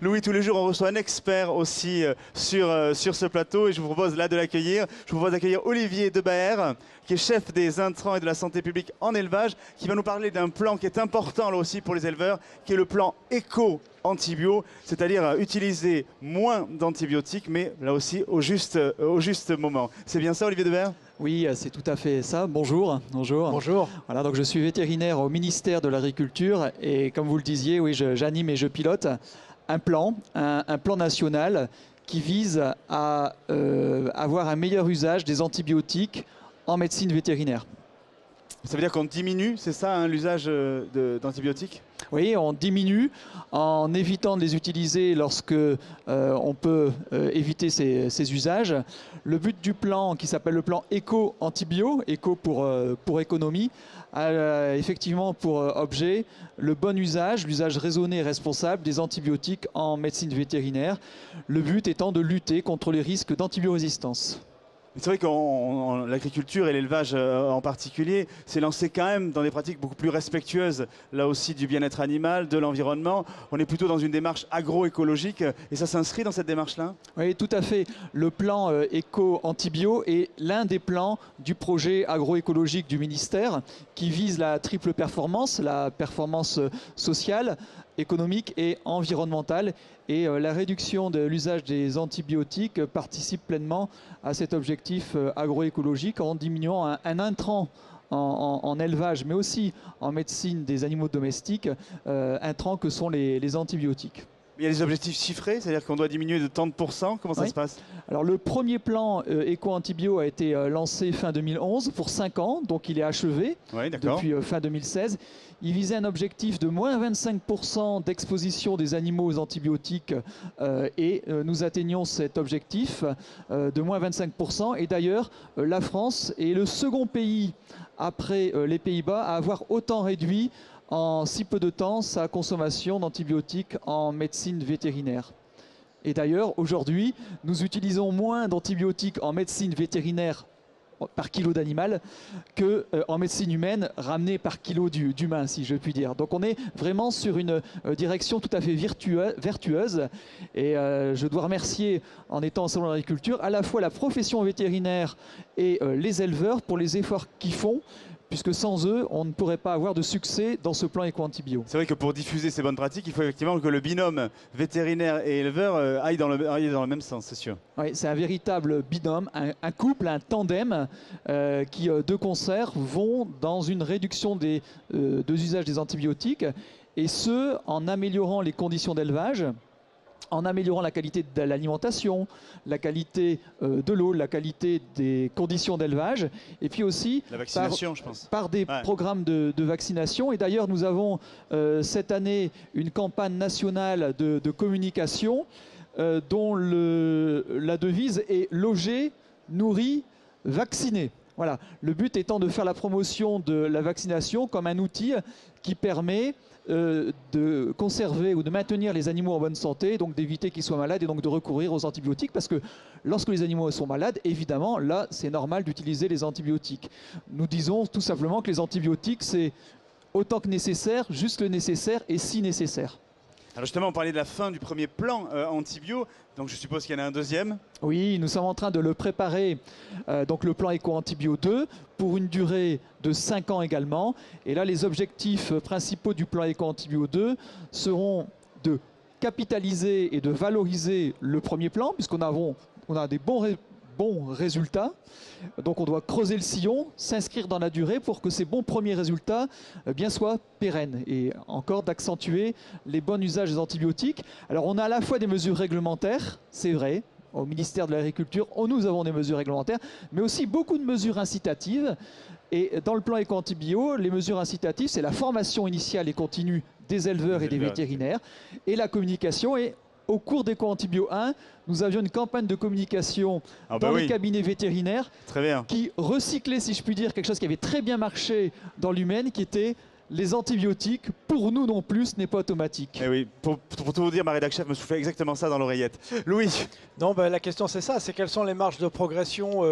Louis, tous les jours, on reçoit un expert aussi sur ce plateau et je vous propose là de l'accueillir. Je vous propose d'accueillir Olivier Debaer, qui est chef des intrants et de la santé publique en élevage, qui va nous parler d'un plan qui est important là aussi pour les éleveurs, qui est le plan éco-antibio, c'est-à-dire utiliser moins d'antibiotiques, mais là aussi au juste moment. C'est bien ça, Olivier Debaer ? Oui, c'est tout à fait ça. Bonjour. Bonjour. Bonjour. Voilà, donc je suis vétérinaire au ministère de l'Agriculture et comme vous le disiez, oui, j'anime et je pilote un plan national qui vise à avoir un meilleur usage des antibiotiques en médecine vétérinaire. Ça veut dire qu'on diminue, c'est ça, hein, l'usage d'antibiotiques ? Oui, on diminue en évitant de les utiliser lorsque on peut éviter ces usages. Le but du plan, qui s'appelle le plan éco-antibio, éco pour économie, a effectivement pour objet le bon usage, l'usage raisonné et responsable des antibiotiques en médecine vétérinaire. Le but étant de lutter contre les risques d'antibiorésistance. C'est vrai que l'agriculture et l'élevage en particulier s'est lancé quand même dans des pratiques beaucoup plus respectueuses, là aussi, du bien-être animal, de l'environnement. On est plutôt dans une démarche agroécologique et ça s'inscrit dans cette démarche-là ? Oui, tout à fait. Le plan éco-antibio est l'un des plans du projet agroécologique du ministère qui vise la triple performance, la performance sociale, économique et environnementale. Et la réduction de l'usage des antibiotiques participe pleinement à cet objectif agroécologique en diminuant un intrant en élevage, mais aussi en médecine des animaux domestiques, intrants que sont les antibiotiques. Il y a des objectifs chiffrés, c'est-à-dire qu'on doit diminuer de tant de pourcents. Comment ça se passe ? Alors le premier plan éco-antibio a été lancé fin 2011 pour 5 ans, donc il est achevé depuis fin 2016. Il visait un objectif de moins 25% d'exposition des animaux aux antibiotiques et nous atteignons cet objectif de moins 25%. Et d'ailleurs, la France est le second pays après les Pays-Bas à avoir autant réduit en si peu de temps sa consommation d'antibiotiques en médecine vétérinaire. Et d'ailleurs, aujourd'hui, nous utilisons moins d'antibiotiques en médecine vétérinaire par kilo d'animal qu'en médecine humaine ramené par kilo d'humain, si je puis dire. Donc on est vraiment sur une direction tout à fait vertueuse et je dois remercier, en étant au Salon de l'Agriculture, à la fois la profession vétérinaire et les éleveurs pour les efforts qu'ils font, puisque sans eux, on ne pourrait pas avoir de succès dans ce plan éco-antibio. C'est vrai que pour diffuser ces bonnes pratiques, il faut effectivement que le binôme vétérinaire et éleveur aille dans le même sens, c'est sûr. Oui, c'est un véritable binôme, un couple, un tandem qui, de concert, vont dans une réduction des usages des antibiotiques, et ce, en améliorant les conditions d'élevage, en améliorant la qualité de l'alimentation, la qualité de l'eau, la qualité des conditions d'élevage, et puis aussi la vaccination, par des programmes de vaccination. Et d'ailleurs, nous avons cette année une campagne nationale de communication dont la devise est « Loger, nourri, vacciné ». Voilà. Le but étant de faire la promotion de la vaccination comme un outil qui permet de conserver ou de maintenir les animaux en bonne santé, donc d'éviter qu'ils soient malades et donc de recourir aux antibiotiques, parce que lorsque les animaux sont malades, évidemment, là, c'est normal d'utiliser les antibiotiques. Nous disons tout simplement que les antibiotiques, c'est autant que nécessaire, juste le nécessaire et si nécessaire. Alors justement, on parlait de la fin du premier plan antibio, donc je suppose qu'il y en a un deuxième. Oui, nous sommes en train de le préparer, donc le plan éco-antibio 2, pour une durée de 5 ans également. Et là, les objectifs principaux du plan éco-antibio 2 seront de capitaliser et de valoriser le premier plan, puisqu'on a des bons résultats. Donc on doit creuser le sillon, s'inscrire dans la durée pour que ces bons premiers résultats bien soient pérennes et encore d'accentuer les bons usages des antibiotiques. Alors on a à la fois des mesures réglementaires, c'est vrai, au ministère de l'Agriculture, nous avons des mesures réglementaires, mais aussi beaucoup de mesures incitatives. Et dans le plan éco-antibio, les mesures incitatives, c'est la formation initiale et continue des éleveurs et des vétérinaires et la communication. Et au cours d'Éco-Antibio 1, nous avions une campagne de communication dans les cabinets vétérinaires qui recyclait, si je puis dire, quelque chose qui avait très bien marché dans l'humaine, qui était les antibiotiques, pour nous non plus, ce n'est pas automatique. Et oui, pour tout vous dire, ma rédac chef me soufflait exactement ça dans l'oreillette. Louis? Non, ben, la question c'est ça, c'est quelles sont les marges de progression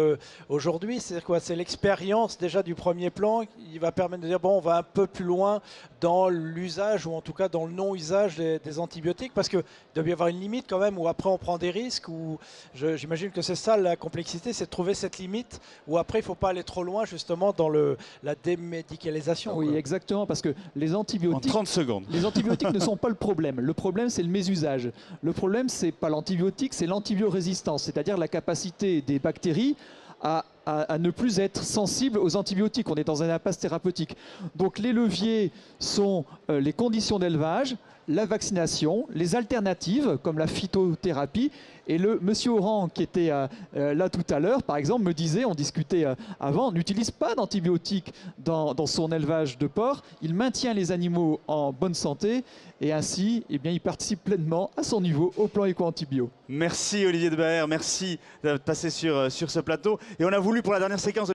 aujourd'hui? C'est quoi? C'est l'expérience déjà du premier plan qui va permettre de dire bon, on va un peu plus loin dans l'usage ou en tout cas dans le non-usage des antibiotiques, parce qu'il doit y avoir une limite quand même où après on prend des risques, ou j'imagine que c'est ça la complexité, c'est de trouver cette limite où après il ne faut pas aller trop loin justement dans la démédicalisation. Oui, quoi. Exactement, parce que les antibiotiques, en 30 secondes. Les antibiotiques ne sont pas le problème. Le problème, c'est le mésusage. Le problème, c'est pas l'antibiotique, c'est l'antibiorésistance, c'est-à-dire la capacité des bactéries à ne plus être sensibles aux antibiotiques. On est dans un impasse thérapeutique. Donc les leviers sont les conditions d'élevage, la vaccination, les alternatives comme la phytothérapie. Et le monsieur Oran qui était là tout à l'heure, par exemple, me disait, on discutait avant, n'utilise pas d'antibiotiques dans son élevage de porc. Il maintient les animaux en bonne santé et ainsi, eh bien, il participe pleinement à son niveau au plan éco-antibio. Merci Olivier de Baer, merci d'être passé sur ce plateau. Et on a voulu pour la dernière séquence